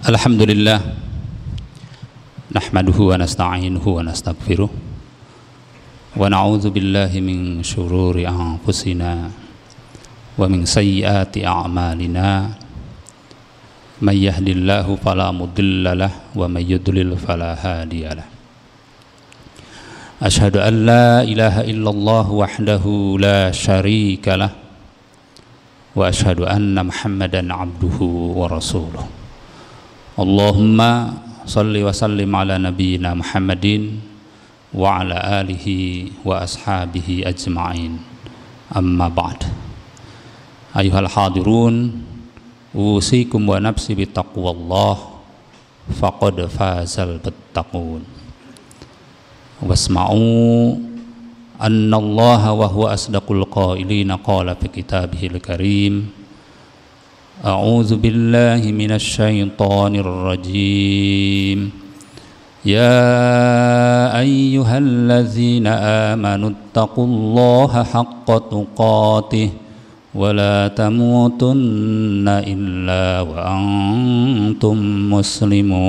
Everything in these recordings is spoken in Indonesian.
Alhamdulillah nahmaduhu wa nasta'inuhu wa nastaghfiruh wa na'udzu billahi min syururi anfusina wa min sayyiati a'malina may yahdihillahu fala mudilla lahu wa may yudlil fala hadiya lahu. Asyhadu an la ilaha illallah wahdahu la syarika lah wa asyhadu anna Muhammadan abduhu wa rasuluh. Allahumma salli wa sallim ala nabiyyina Muhammadin wa ala alihi wa ashabihi ajma'in. Amma ba'd. Ayuhal hadirun, usikum wa nafsi bittaqwallah faqad fazal muttaqun. Wasma'u anna Allah wa huwa asdaqul qailina qala fi kitabihil karim. A'udzu billahi minasy syaithanir rajim. Ya ayyuhalladzina amanu taqullaha haqqa tuqatih wa la tamutunna illa wa antum muslimun.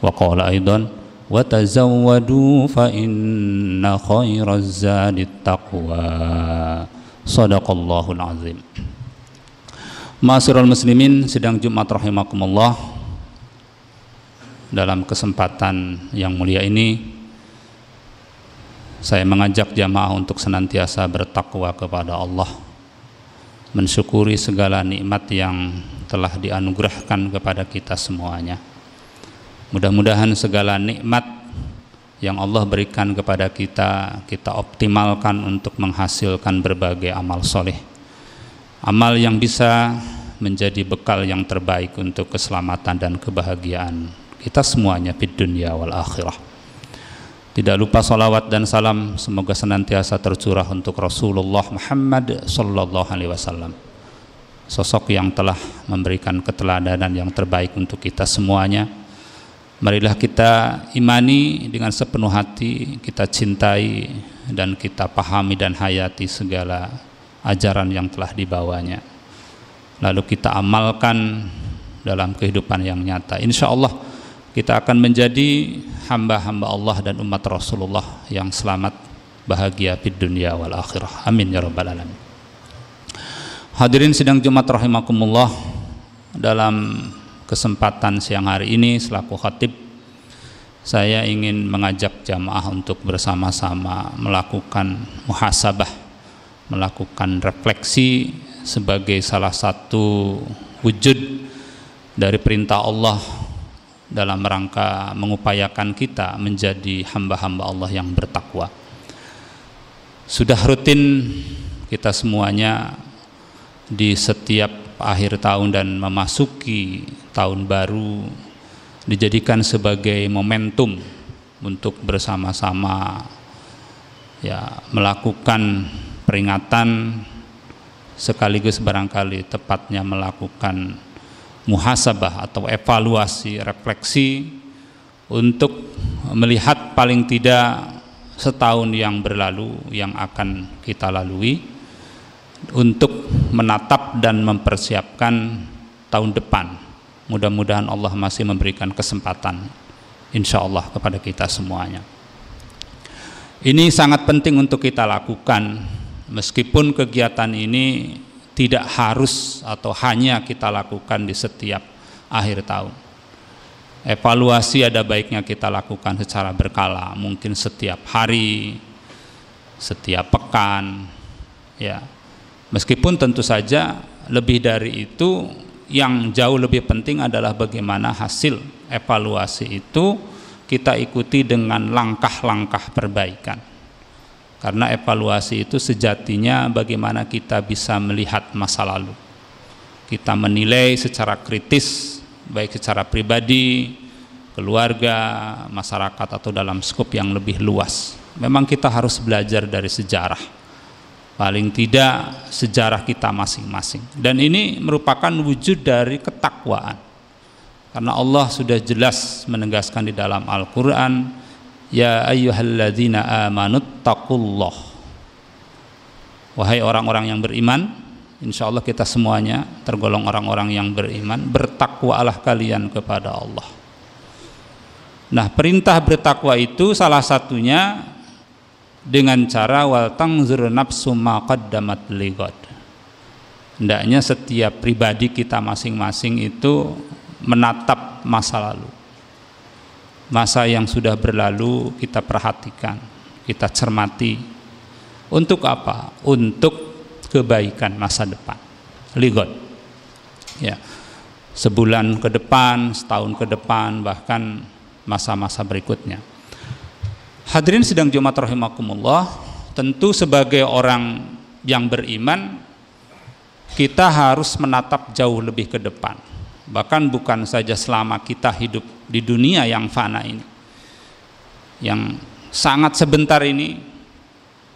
Wa qala aidan wa tazawwadu fa inna khairaz zadit taqwa. Shadaqallahul azim. Ma'asyiral muslimin, sidang Jumat rahimakumullah. Dalam kesempatan yang mulia ini saya mengajak jamaah untuk senantiasa bertakwa kepada Allah, mensyukuri segala nikmat yang telah dianugerahkan kepada kita semuanya. Mudah-mudahan segala nikmat yang Allah berikan kepada kita, kita optimalkan untuk menghasilkan berbagai amal soleh, amal yang bisa menjadi bekal yang terbaik untuk keselamatan dan kebahagiaan kita semuanya di dunia wal akhirah. Tidak lupa salawat dan salam semoga senantiasa tercurah untuk Rasulullah Muhammad sallallahu alaihi wasallam, sosok yang telah memberikan keteladanan yang terbaik untuk kita semuanya. Marilah kita imani dengan sepenuh hati, kita cintai dan kita pahami dan hayati segala ajaran yang telah dibawanya. Lalu kita amalkan dalam kehidupan yang nyata. Insya Allah kita akan menjadi hamba-hamba Allah dan umat Rasulullah yang selamat bahagia di dunia wal akhirah. Amin ya rabbal alamin. Hadirin sidang Jumat rahimakumullah, dalam kesempatan siang hari ini selaku khatib saya ingin mengajak jamaah untuk bersama-sama melakukan muhasabah, melakukan refleksi sebagai salah satu wujud dari perintah Allah dalam rangka mengupayakan kita menjadi hamba-hamba Allah yang bertakwa. Sudah rutin kita semuanya di setiap akhir tahun dan memasuki tahun baru dijadikan sebagai momentum untuk bersama-sama ya melakukan peringatan sekaligus barangkali tepatnya melakukan muhasabah atau evaluasi, refleksi untuk melihat paling tidak setahun yang berlalu yang akan kita lalui, untuk menatap dan mempersiapkan tahun depan. Mudah-mudahan Allah masih memberikan kesempatan insya Allah kepada kita semuanya. Ini sangat penting untuk kita lakukan, meskipun kegiatan ini tidak harus atau hanya kita lakukan di setiap akhir tahun. Evaluasi ada baiknya kita lakukan secara berkala, mungkin setiap hari, setiap pekan, ya. Meskipun tentu saja lebih dari itu yang jauh lebih penting adalah bagaimana hasil evaluasi itu kita ikuti dengan langkah-langkah perbaikan. Karena evaluasi itu sejatinya bagaimana kita bisa melihat masa lalu. Kita menilai secara kritis, baik secara pribadi, keluarga, masyarakat atau dalam skop yang lebih luas. Memang kita harus belajar dari sejarah. Paling tidak sejarah kita masing-masing. Dan ini merupakan wujud dari ketakwaan. Karena Allah sudah jelas menegaskan di dalam Al-Quran, ya ayyuhalladzina amanut taqullah. Wahai orang-orang yang beriman, insya Allah kita semuanya tergolong orang-orang yang beriman. Bertakwalah kalian kepada Allah. Nah, perintah bertakwa itu salah satunya dengan cara wal tanzur nafsu ma qaddamat lighad. Hendaknya setiap pribadi kita masing-masing itu menatap masa lalu. Masa yang sudah berlalu kita perhatikan, kita cermati. Untuk apa? Untuk kebaikan masa depan. Lighad. Ya. Sebulan ke depan, setahun ke depan, bahkan masa-masa berikutnya. Hadirin sidang Jumat rahimakumullah, tentu sebagai orang yang beriman kita harus menatap jauh lebih ke depan. Bahkan bukan saja selama kita hidup di dunia yang fana ini, yang sangat sebentar ini,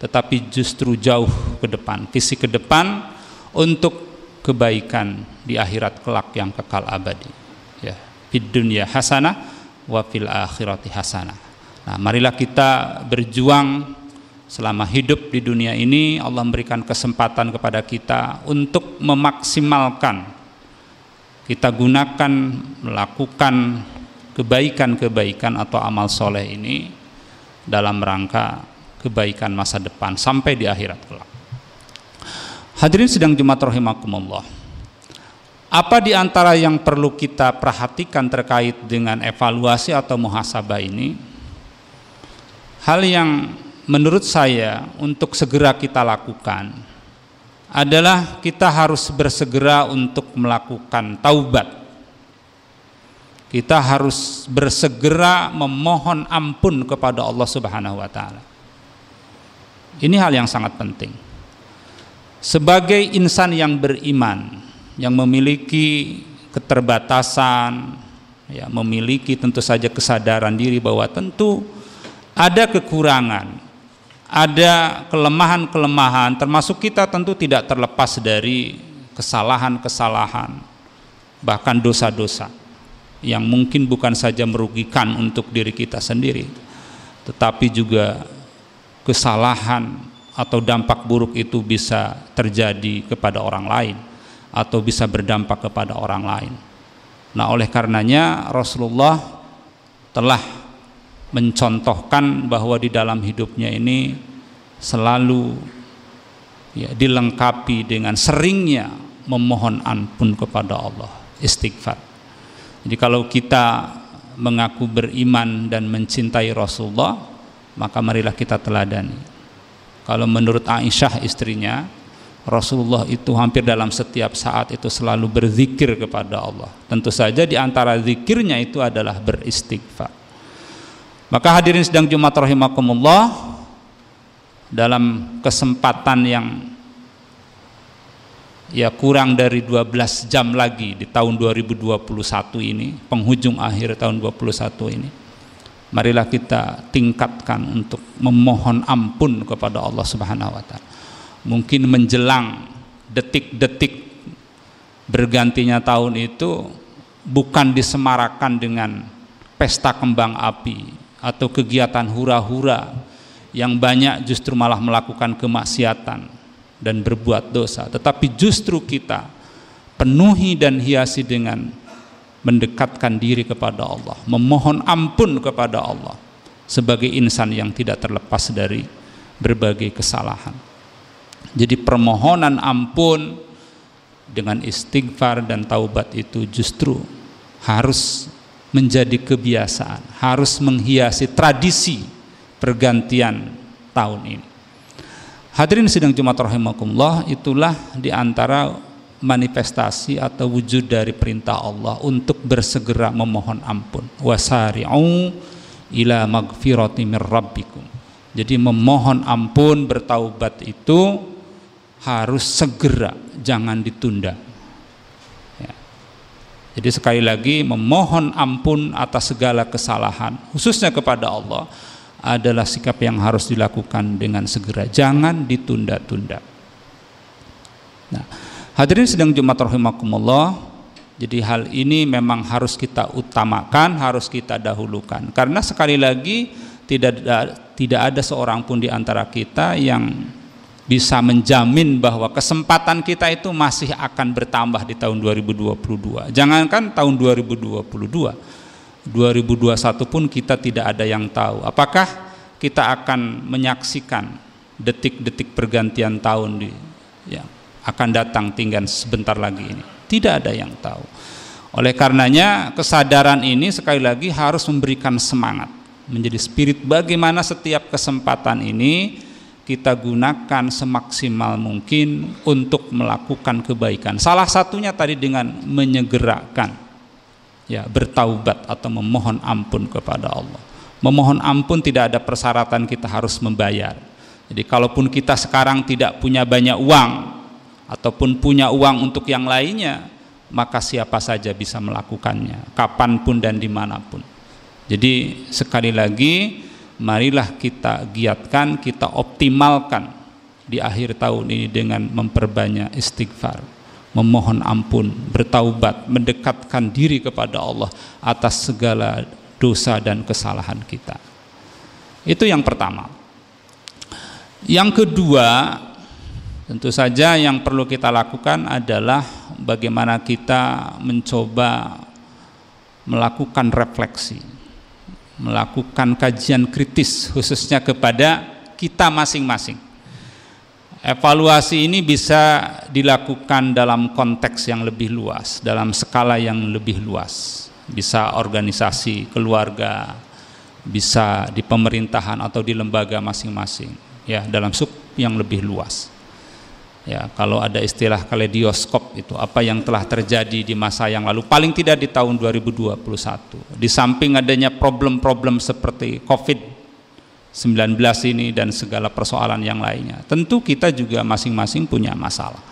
tetapi justru jauh ke depan, visi ke depan untuk kebaikan di akhirat kelak yang kekal abadi. Ya, fid dunya hasanah wa fil akhirati hasanah. Nah, marilah kita berjuang selama hidup di dunia ini. Allah memberikan kesempatan kepada kita untuk memaksimalkan, kita gunakan melakukan kebaikan-kebaikan atau amal soleh ini dalam rangka kebaikan masa depan sampai di akhirat kelak. Hadirin sidang Jumat rahimakumullah, apa di antara yang perlu kita perhatikan terkait dengan evaluasi atau muhasabah ini? Hal yang menurut saya untuk segera kita lakukan adalah kita harus bersegera untuk melakukan taubat. Kita harus bersegera memohon ampun kepada Allah Subhanahu wa taala. Ini hal yang sangat penting. Sebagai insan yang beriman, yang memiliki keterbatasan, ya, memiliki tentu saja kesadaran diri bahwa tentu ada kekurangan, ada kelemahan-kelemahan, termasuk kita tentu tidak terlepas dari kesalahan-kesalahan, bahkan dosa-dosa yang mungkin bukan saja merugikan untuk diri kita sendiri, tetapi juga kesalahan atau dampak buruk itu bisa terjadi kepada orang lain atau bisa berdampak kepada orang lain. Nah, oleh karenanya Rasulullah telah mencontohkan bahwa di dalam hidupnya ini selalu dilengkapi dengan seringnya memohon ampun kepada Allah, istighfar. Jadi kalau kita mengaku beriman dan mencintai Rasulullah, maka marilah kita teladani. Kalau menurut Aisyah istrinya, Rasulullah itu hampir dalam setiap saat itu selalu berzikir kepada Allah. Tentu saja di antara zikirnya itu adalah beristighfar. Maka hadirin sidang Jumat rahimakumullah, dalam kesempatan yang kurang dari 12 jam lagi di tahun 2021 ini, penghujung akhir tahun 2021 ini, marilah kita tingkatkan untuk memohon ampun kepada Allah Subhanahu wa taala. Mungkin menjelang detik-detik bergantinya tahun itu bukan disemarakan dengan pesta kembang api atau kegiatan hura-hura yang banyak justru malah melakukan kemaksiatan dan berbuat dosa, tetapi justru kita penuhi dan hiasi dengan mendekatkan diri kepada Allah, memohon ampun kepada Allah sebagai insan yang tidak terlepas dari berbagai kesalahan. Jadi permohonan ampun dengan istighfar dan taubat itu justru harus menjadi kebiasaan, harus menghiasi tradisi pergantian tahun ini. Hadirin sidang Jumat rahimakumullah, itulah di antara manifestasi atau wujud dari perintah Allah untuk bersegera memohon ampun. Wasari'u ila magfirati mir rabbikum. Jadi memohon ampun, bertaubat itu harus segera, jangan ditunda. Ya. Jadi sekali lagi, memohon ampun atas segala kesalahan, khususnya kepada Allah, adalah sikap yang harus dilakukan dengan segera, jangan ditunda-tunda. Nah, hadirin sidang Jumat rahimakumullah, jadi hal ini memang harus kita utamakan, harus kita dahulukan, karena sekali lagi tidak ada seorang pun di antara kita yang bisa menjamin bahwa kesempatan kita itu masih akan bertambah di tahun 2022. Jangankan tahun 2022, 2021 pun kita tidak ada yang tahu apakah kita akan menyaksikan detik-detik pergantian tahun yang akan datang tinggal sebentar lagi ini. Tidak ada yang tahu. Oleh karenanya kesadaran ini sekali lagi harus memberikan semangat, menjadi spirit bagaimana setiap kesempatan ini kita gunakan semaksimal mungkin untuk melakukan kebaikan. Salah satunya tadi dengan menyegerakan, ya, bertaubat atau memohon ampun kepada Allah. Memohon ampun tidak ada persyaratan kita harus membayar. Jadi kalaupun kita sekarang tidak punya banyak uang ataupun punya uang untuk yang lainnya, maka siapa saja bisa melakukannya, kapanpun dan dimanapun. Jadi sekali lagi, marilah kita giatkan, kita optimalkan di akhir tahun ini dengan memperbanyak istighfar, memohon ampun, bertaubat, mendekatkan diri kepada Allah atas segala dosa dan kesalahan kita. Itu yang pertama. Yang kedua, tentu saja yang perlu kita lakukan adalah bagaimana kita mencoba melakukan refleksi, melakukan kajian kritis khususnya kepada kita masing-masing. Evaluasi ini bisa dilakukan dalam konteks yang lebih luas, dalam skala yang lebih luas. Bisa organisasi, keluarga, bisa di pemerintahan atau di lembaga masing-masing, ya, dalam sub yang lebih luas. Ya, kalau ada istilah kaleidoskop itu apa yang telah terjadi di masa yang lalu, paling tidak di tahun 2021. Di samping adanya problem-problem seperti COVID-19 ini dan segala persoalan yang lainnya, tentu kita juga masing-masing punya masalah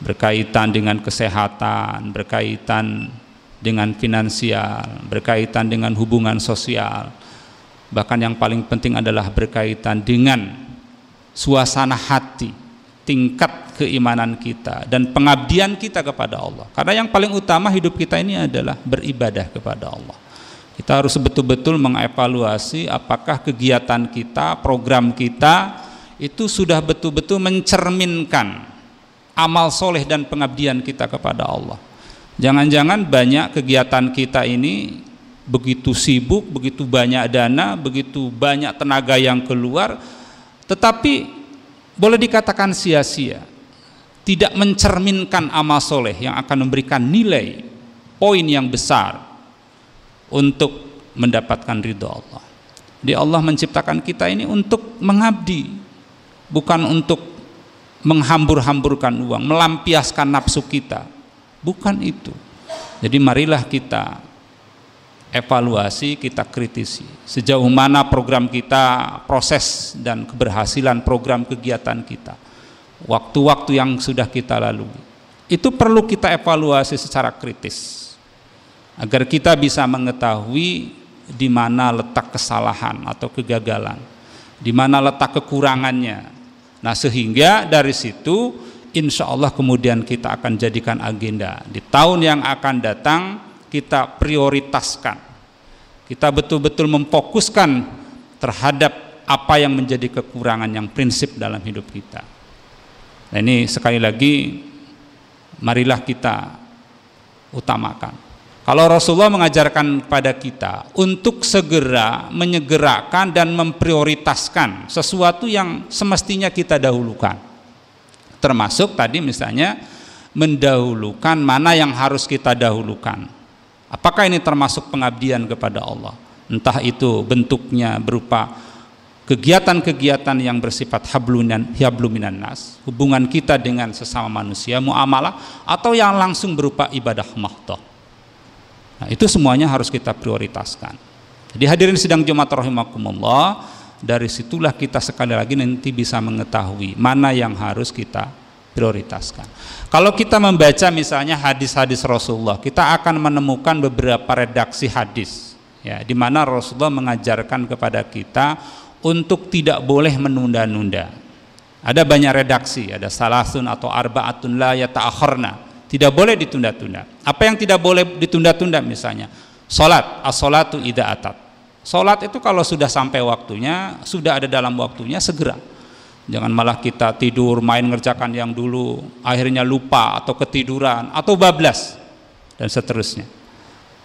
berkaitan dengan kesehatan, berkaitan dengan finansial, berkaitan dengan hubungan sosial, bahkan yang paling penting adalah berkaitan dengan suasana hati, tingkat keimanan kita dan pengabdian kita kepada Allah. Karena yang paling utama hidup kita ini adalah beribadah kepada Allah. Kita harus betul-betul mengevaluasi apakah kegiatan kita, program kita itu sudah betul-betul mencerminkan amal soleh dan pengabdian kita kepada Allah. Jangan-jangan banyak kegiatan kita ini begitu sibuk, begitu banyak dana, begitu banyak tenaga yang keluar, tetapi boleh dikatakan sia-sia, tidak mencerminkan amal soleh yang akan memberikan nilai poin yang besar untuk mendapatkan ridho Allah. Di Allah menciptakan kita ini untuk mengabdi, bukan untuk menghambur-hamburkan uang, melampiaskan nafsu kita, bukan itu. Jadi marilah kita evaluasi, kita kritisi sejauh mana program kita, proses dan keberhasilan program kegiatan kita, waktu-waktu yang sudah kita lalui. Itu perlu kita evaluasi secara kritis agar kita bisa mengetahui di mana letak kesalahan atau kegagalan, di mana letak kekurangannya. Nah, sehingga dari situ insya Allah kemudian kita akan jadikan agenda di tahun yang akan datang. Kita prioritaskan, kita betul-betul memfokuskan terhadap apa yang menjadi kekurangan yang prinsip dalam hidup kita. Nah, ini sekali lagi marilah kita utamakan. Kalau Rasulullah mengajarkan kepada kita untuk segera menyegerakan dan memprioritaskan sesuatu yang semestinya kita dahulukan, termasuk tadi misalnya mendahulukan mana yang harus kita dahulukan. Apakah ini termasuk pengabdian kepada Allah? Entah itu bentuknya berupa kegiatan-kegiatan yang bersifat habluminan nas, hubungan kita dengan sesama manusia, muamalah, atau yang langsung berupa ibadah mahdoh. Nah, itu semuanya harus kita prioritaskan. Jadi hadirin sidang Jumat rahimakumullah, dari situlah kita sekali lagi nanti bisa mengetahui mana yang harus kita prioritaskan. Kalau kita membaca misalnya hadis-hadis Rasulullah, kita akan menemukan beberapa redaksi hadis, ya, di mana Rasulullah mengajarkan kepada kita untuk tidak boleh menunda-nunda. Ada banyak redaksi, ada salasun atau arba'atun la yata'akharna, tidak boleh ditunda-tunda. Apa yang tidak boleh ditunda-tunda? Misalnya salat, as-salatu idza atat. Salat itu kalau sudah sampai waktunya, sudah ada dalam waktunya, segera. Jangan malah kita tidur main ngerjakan yang dulu, akhirnya lupa atau ketiduran atau bablas dan seterusnya.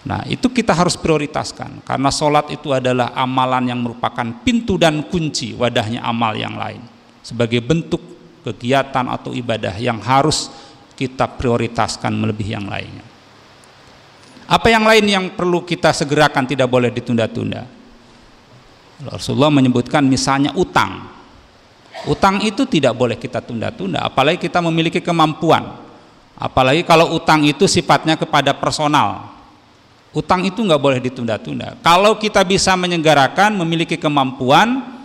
Nah, itu kita harus prioritaskan karena sholat itu adalah amalan yang merupakan pintu dan kunci wadahnya amal yang lain, sebagai bentuk kegiatan atau ibadah yang harus kita prioritaskan melebihi yang lainnya. Apa yang lain yang perlu kita segerakan, tidak boleh ditunda-tunda? Rasulullah menyebutkan misalnya utang. Utang itu tidak boleh kita tunda-tunda, apalagi kita memiliki kemampuan. Apalagi kalau utang itu sifatnya kepada personal. Utang itu nggak boleh ditunda-tunda. Kalau kita bisa menyegerakan, memiliki kemampuan,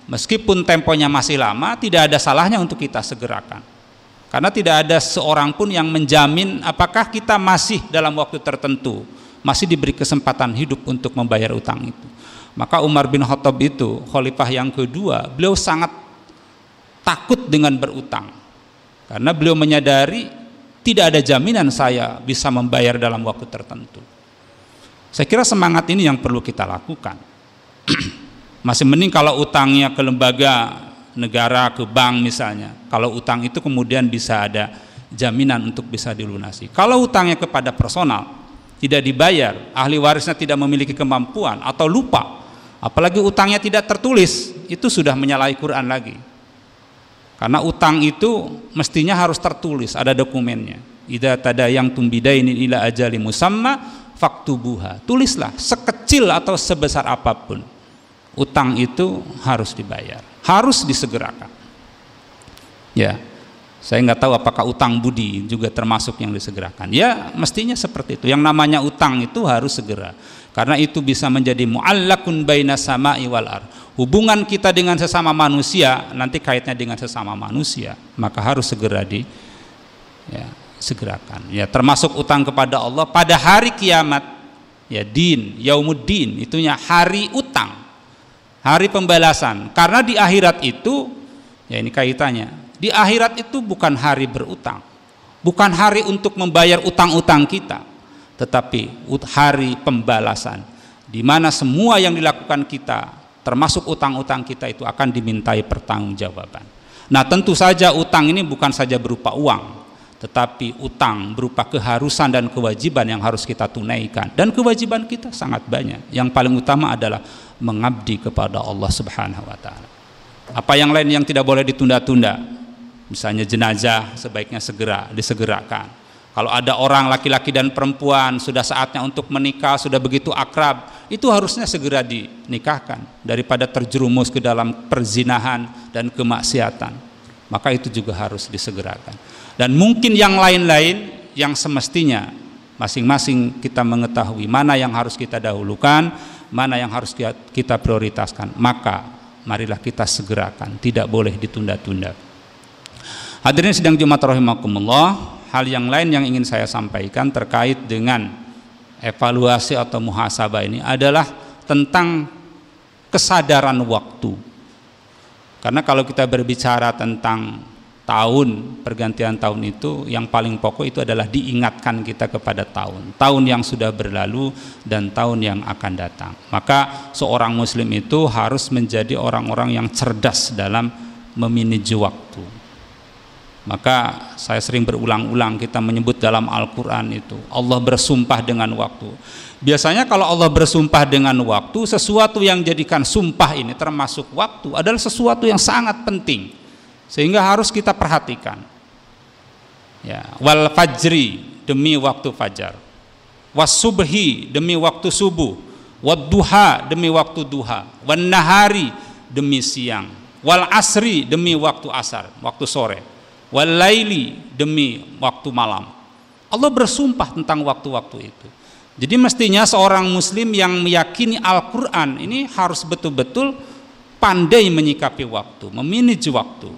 meskipun temponya masih lama, tidak ada salahnya untuk kita segerakan. Karena tidak ada seorang pun yang menjamin apakah kita masih dalam waktu tertentu, masih diberi kesempatan hidup untuk membayar utang itu. Maka Umar bin Khattab itu, khalifah yang kedua, beliau sangat takut dengan berutang karena beliau menyadari tidak ada jaminan saya bisa membayar dalam waktu tertentu. Saya kira semangat ini yang perlu kita lakukan. Masih mending kalau utangnya ke lembaga negara, ke bank misalnya, kalau utang itu kemudian bisa ada jaminan untuk bisa dilunasi. Kalau utangnya kepada personal tidak dibayar, ahli warisnya tidak memiliki kemampuan atau lupa, apalagi utangnya tidak tertulis, itu sudah menyalahi Quran lagi. Karena utang itu mestinya harus tertulis, ada dokumennya. Idza tadayantum bidainin ila ajali musamma faktubuha. Tulislah, sekecil atau sebesar apapun, utang itu harus dibayar, harus disegerakan. Ya, saya nggak tahu apakah utang budi juga termasuk yang disegerakan. Ya, mestinya seperti itu. Yang namanya utang itu harus segera. Karena itu bisa menjadi mu'allakun baina sama'i wal ardh. Hubungan kita dengan sesama manusia nanti kaitnya dengan sesama manusia, maka harus segera segerakan. Ya, termasuk utang kepada Allah pada hari kiamat. Ya, din, yaumuddin, itunya hari utang, hari pembalasan. Karena di akhirat itu, ya ini kaitannya. Di akhirat itu bukan hari berutang, bukan hari untuk membayar utang-utang kita, tetapi hari pembalasan, di mana semua yang dilakukan kita, termasuk utang-utang kita itu akan dimintai pertanggungjawaban. Nah, tentu saja utang ini bukan saja berupa uang, tetapi utang berupa keharusan dan kewajiban yang harus kita tunaikan. Dan kewajiban kita sangat banyak. Yang paling utama adalah mengabdi kepada Allah Subhanahu wa taala. Apa yang lain yang tidak boleh ditunda-tunda? Misalnya jenazah sebaiknya segera disegerakan. Kalau ada orang laki-laki dan perempuan sudah saatnya untuk menikah, sudah begitu akrab, itu harusnya segera dinikahkan daripada terjerumus ke dalam perzinahan dan kemaksiatan. Maka itu juga harus disegerakan. Dan mungkin yang lain-lain yang semestinya masing-masing kita mengetahui mana yang harus kita dahulukan, mana yang harus kita prioritaskan, maka marilah kita segerakan, tidak boleh ditunda-tunda. Hadirin sidang Jumat rahimakumullah. Hal yang lain yang ingin saya sampaikan terkait dengan evaluasi atau muhasabah ini adalah tentang kesadaran waktu. Karena kalau kita berbicara tentang tahun, pergantian tahun itu, yang paling pokok itu adalah diingatkan kita kepada tahun yang sudah berlalu dan tahun yang akan datang. Maka seorang muslim itu harus menjadi orang-orang yang cerdas dalam memanage waktu. Maka saya sering berulang-ulang kita menyebut dalam Al-Quran itu Allah bersumpah dengan waktu. Biasanya kalau Allah bersumpah dengan waktu, sesuatu yang jadikan sumpah ini termasuk waktu adalah sesuatu yang sangat penting, sehingga harus kita perhatikan. Ya, wal fajri, demi waktu fajar, was subhi, demi waktu subuh, wad duha, demi waktu duha, wan nahari, demi siang, wal asri, demi waktu asar, waktu sore, wal laili, demi waktu malam. Allah bersumpah tentang waktu-waktu itu. Jadi mestinya seorang muslim yang meyakini Al-Quran ini harus betul-betul pandai menyikapi waktu, memanage waktu.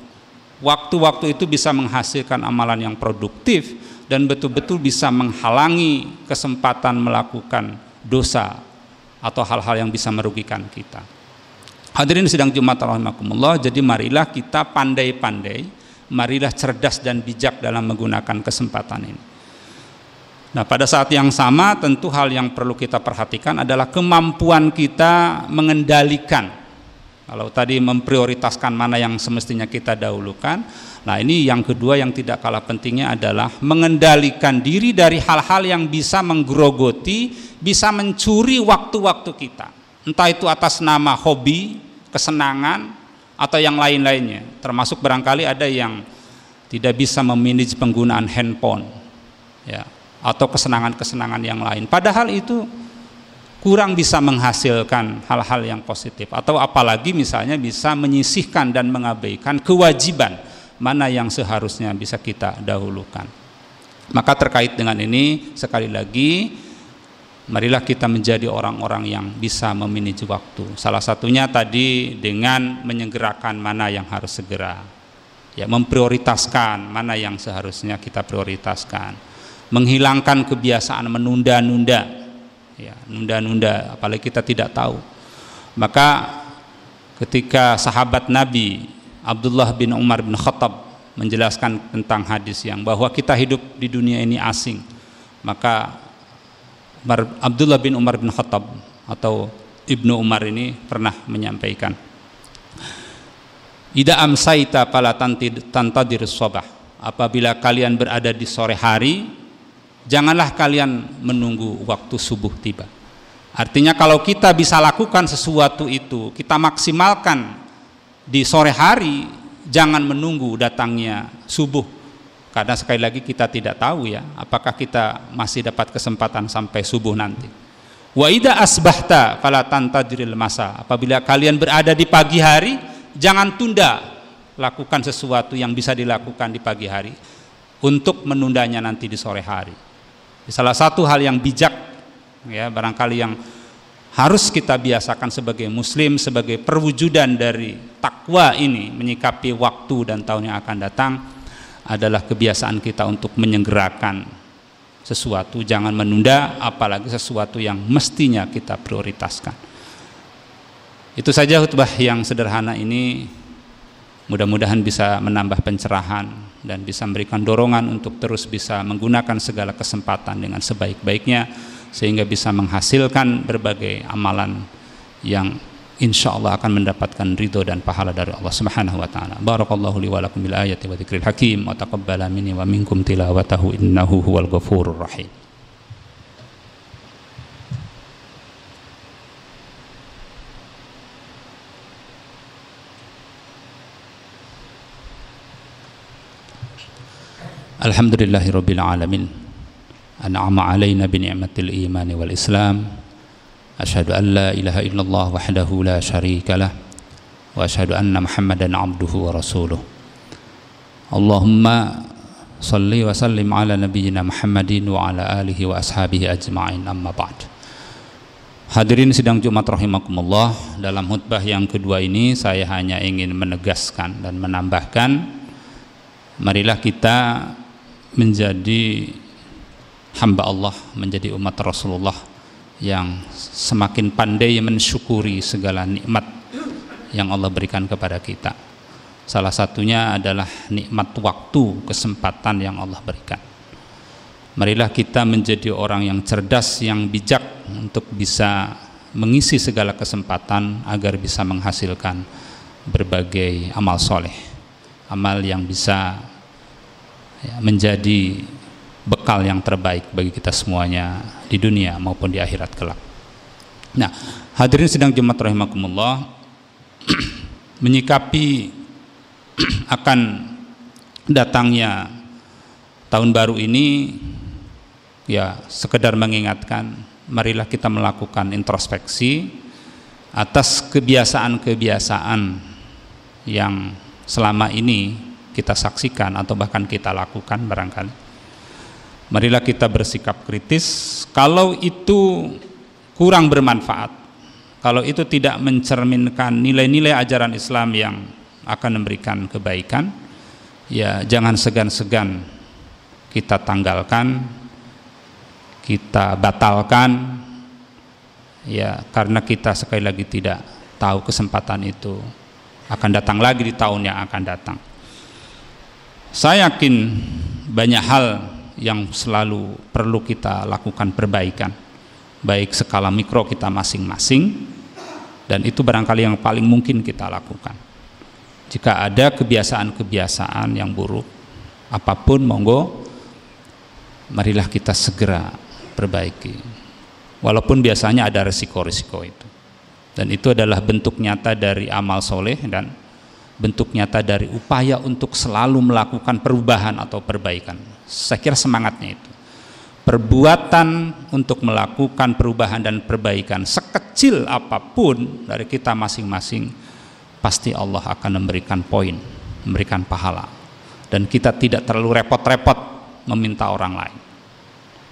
Waktu-waktu itu bisa menghasilkan amalan yang produktif dan betul-betul bisa menghalangi kesempatan melakukan dosa atau hal-hal yang bisa merugikan kita. Hadirin sidang Jumat rahimakumullah, jadi marilah kita pandai-pandai, marilah cerdas dan bijak dalam menggunakan kesempatan ini. Nah, pada saat yang sama tentu hal yang perlu kita perhatikan adalah kemampuan kita mengendalikan Kalau tadi memprioritaskan mana yang semestinya kita dahulukan, nah ini yang kedua yang tidak kalah pentingnya adalah mengendalikan diri dari hal-hal yang bisa menggerogoti, bisa mencuri waktu-waktu kita. Entah itu atas nama hobi, kesenangan, atau yang lain-lainnya. Termasuk barangkali ada yang tidak bisa memanage penggunaan handphone, ya, atau kesenangan-kesenangan yang lain. Padahal itu kurang bisa menghasilkan hal-hal yang positif, atau apalagi misalnya bisa menyisihkan dan mengabaikan kewajiban mana yang seharusnya bisa kita dahulukan. Maka terkait dengan ini sekali lagi, marilah kita menjadi orang-orang yang bisa memanage waktu. Salah satunya tadi dengan menyegerakan mana yang harus segera, ya, memprioritaskan mana yang seharusnya kita prioritaskan, menghilangkan kebiasaan menunda-nunda, ya, nunda-nunda, apalagi kita tidak tahu. Maka ketika sahabat Nabi Abdullah bin Umar bin Khattab menjelaskan tentang hadis yang bahwa kita hidup di dunia ini asing, maka Abdullah bin Umar bin Khattab atau Ibnu Umar ini pernah menyampaikan, "Idza amsaita fala tantadir shabah." Apabila kalian berada di sore hari, janganlah kalian menunggu waktu subuh tiba. Artinya kalau kita bisa lakukan sesuatu itu, kita maksimalkan di sore hari, jangan menunggu datangnya subuh. Karena sekali lagi kita tidak tahu, ya, apakah kita masih dapat kesempatan sampai subuh nanti. Wa idza asbahta fala tantadril masa. Apabila kalian berada di pagi hari, jangan tunda lakukan sesuatu yang bisa dilakukan di pagi hari untuk menundanya nanti di sore hari. Salah satu hal yang bijak, ya, barangkali yang harus kita biasakan sebagai muslim, sebagai perwujudan dari takwa ini, menyikapi waktu dan tahun yang akan datang, adalah kebiasaan kita untuk menyegerakan sesuatu, jangan menunda, apalagi sesuatu yang mestinya kita prioritaskan. Itu saja khutbah yang sederhana ini, mudah-mudahan bisa menambah pencerahan dan bisa memberikan dorongan untuk terus bisa menggunakan segala kesempatan dengan sebaik-baiknya, sehingga bisa menghasilkan berbagai amalan yang insya Allah akan mendapatkan ridho dan pahala dari Allah Subhanahu wa ta'ala. Barakallahu li wa lakum bil ayati wa dzikril hakim wa taqabbala minni wa minkum tilawatahu innahu huwal ghafurur rahim. Alhamdulillahirabbil alamin. An'ama 'alaina bi ni'matil iman wal islam. Asyhadu an la ilaha illallah wahdahu la syarika lah wa asyhadu anna Muhammadan 'abduhu wa rasuluh. Allahumma shalli wa sallim ala nabiyyina Muhammadin wa ala alihi wa ashabihi ajma'in, amma ba'd. Hadirin sidang Jumat rahimakumullah, dalam khutbah yang kedua ini saya hanya ingin menegaskan dan menambahkan, marilah kita menjadi hamba Allah, menjadi umat Rasulullah yang semakin pandai mensyukuri segala nikmat yang Allah berikan kepada kita. Salah satunya adalah nikmat waktu, kesempatan yang Allah berikan. Marilah kita menjadi orang yang cerdas, yang bijak untuk bisa mengisi segala kesempatan agar bisa menghasilkan berbagai amal soleh, amal yang bisa menjadi bekal yang terbaik bagi kita semuanya di dunia maupun di akhirat kelak. Nah, hadirin sidang Jumat rahimakumullah, menyikapi akan datangnya tahun baru ini, ya, sekedar mengingatkan, marilah kita melakukan introspeksi atas kebiasaan-kebiasaan yang selama ini kita saksikan atau bahkan kita lakukan barangkali. Marilah kita bersikap kritis. Kalau itu kurang bermanfaat, kalau itu tidak mencerminkan nilai-nilai ajaran Islam yang akan memberikan kebaikan, ya jangan segan-segan kita tanggalkan, kita batalkan, ya, karena kita sekali lagi tidak tahu kesempatan itu akan datang lagi di tahun yang akan datang. Saya yakin banyak hal yang selalu perlu kita lakukan perbaikan, baik skala mikro kita masing-masing Dan itu barangkali yang paling mungkin kita lakukan. Jika ada kebiasaan-kebiasaan yang buruk, apapun monggo, marilah kita segera perbaiki. Walaupun biasanya ada resiko-resiko itu. Dan itu adalah bentuk nyata dari amal soleh dan bentuk nyata dari upaya untuk selalu melakukan perubahan atau perbaikan. Saya kira semangatnya itu. Perbuatan untuk melakukan perubahan dan perbaikan sekecil apapun dari kita masing-masing, pasti Allah akan memberikan poin, memberikan pahala. Dan kita tidak terlalu repot-repot meminta orang lain.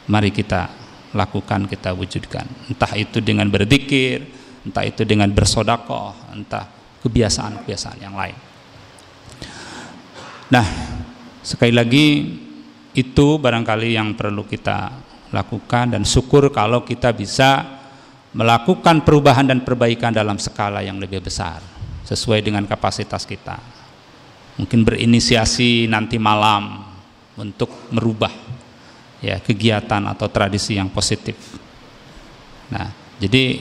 Mari kita lakukan, kita wujudkan. Entah itu dengan berzikir, entah itu dengan bersedekah, entah kebiasaan-kebiasaan yang lain. Nah, sekali lagi itu barangkali yang perlu kita lakukan, dan syukur kalau kita bisa melakukan perubahan dan perbaikan dalam skala yang lebih besar sesuai dengan kapasitas kita. Mungkin berinisiasi nanti malam untuk merubah ya kegiatan atau tradisi yang positif. Nah, jadi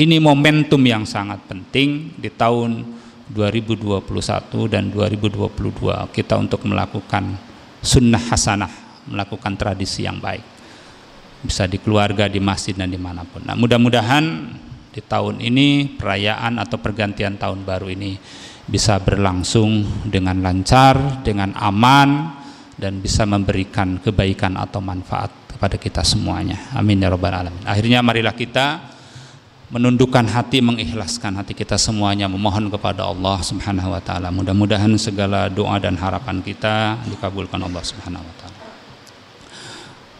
ini momentum yang sangat penting di tahun 2021 dan 2022 kita untuk melakukan sunnah hasanah, melakukan tradisi yang baik, bisa di keluarga, di masjid, dan dimanapun. Nah, mudah-mudahan di tahun ini perayaan atau pergantian tahun baru ini bisa berlangsung dengan lancar, dengan aman, dan bisa memberikan kebaikan atau manfaat kepada kita semuanya. Amin ya rabbal alamin. Akhirnya marilah kita menundukkan hati, mengikhlaskan hati kita semuanya, memohon kepada Allah Subhanahu wa taala. Mudah-mudahan segala doa dan harapan kita dikabulkan Allah Subhanahu wa taala.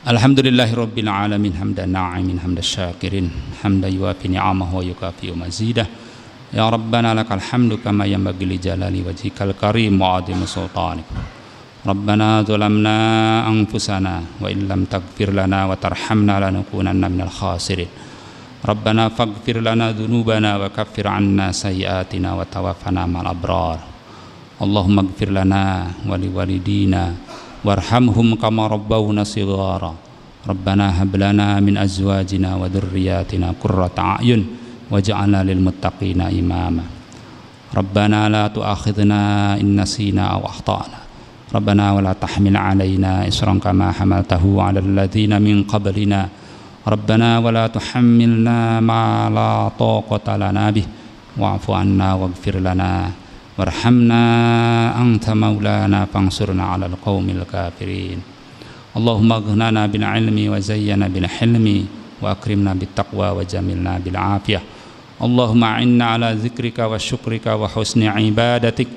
Alhamdulillahirabbil alamin, hamdan na'imin, hamdan syakirin, hamdan yuwafi ni'amahu wa yukafi mazidah. Ya Rabbana lakal hamdu kama yanbaghi li jalali wajhikal karim wa 'azimi sultanik. Rabbana zalamna anfusana wa illam taghfir lana wa tarhamna lanakunanna minal khasirin. Rabbana faghfir lana dhunubana wa kaffir 'anna sayyi'atina wa tawaffana ma'al abrar. Allahumma ighfir lana wa liwalidina warhamhum kama rabbawna shighara. Rabbana hab lana min azwajina wa dhurriyyatina qurrata a'yun waj'alna lil muttaqina imama. Rabbana la tu'akhidhna in nasina aw akhtana. Rabbana wa la tahmil 'alaina isran kama hamaltahu 'alal ladzina min qablina. Rabbana wa la tuhammilna ma la taqata lana bih wa'fu 'anna waghfir lana warhamna anta maulana fansurna 'alal qaumil kafirin. Allahumma aghnana bil 'ilmi wa zayyana bil hilmi wa akrimna bit taqwa wa jamilna bil 'afiyah. Allahumma a'inna 'ala dzikrika wa syukrika wa husni ibadatik.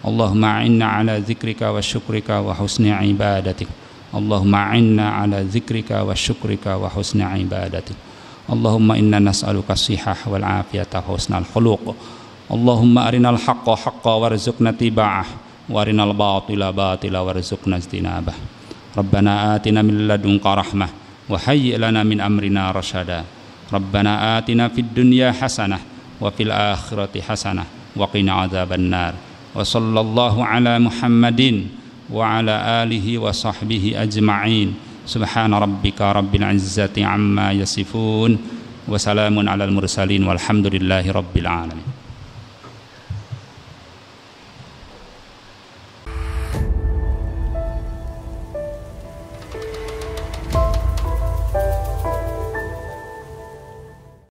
Allahumma a'inna 'ala dzikrika wa syukrika wa husni ibadatik. Allahumma a'inna 'ala dzikrika wa syukrika wa husni ibadatik. Allahumma inna nas'aluka as-sihah wal 'afiyata wa husnal khuluq. Allahumma arinal haqqa haqqan warzuqna tiba'ah wa arinal batila batila warzuqna ijtinabah. Rabbana atina min ladunka rahmah wa hayyi' lana min amrina rasyada. Rabbana atina fid dunya hasanah wa fil akhirati hasanah wa qina adzabannar. Wa sallallahu ala Muhammadin wa ala alihi wa sahbihi ajma'in. Subhana rabbika rabbil izzati amma yasifun wa salamun alal mursalin walhamdulillahi rabbil alamin.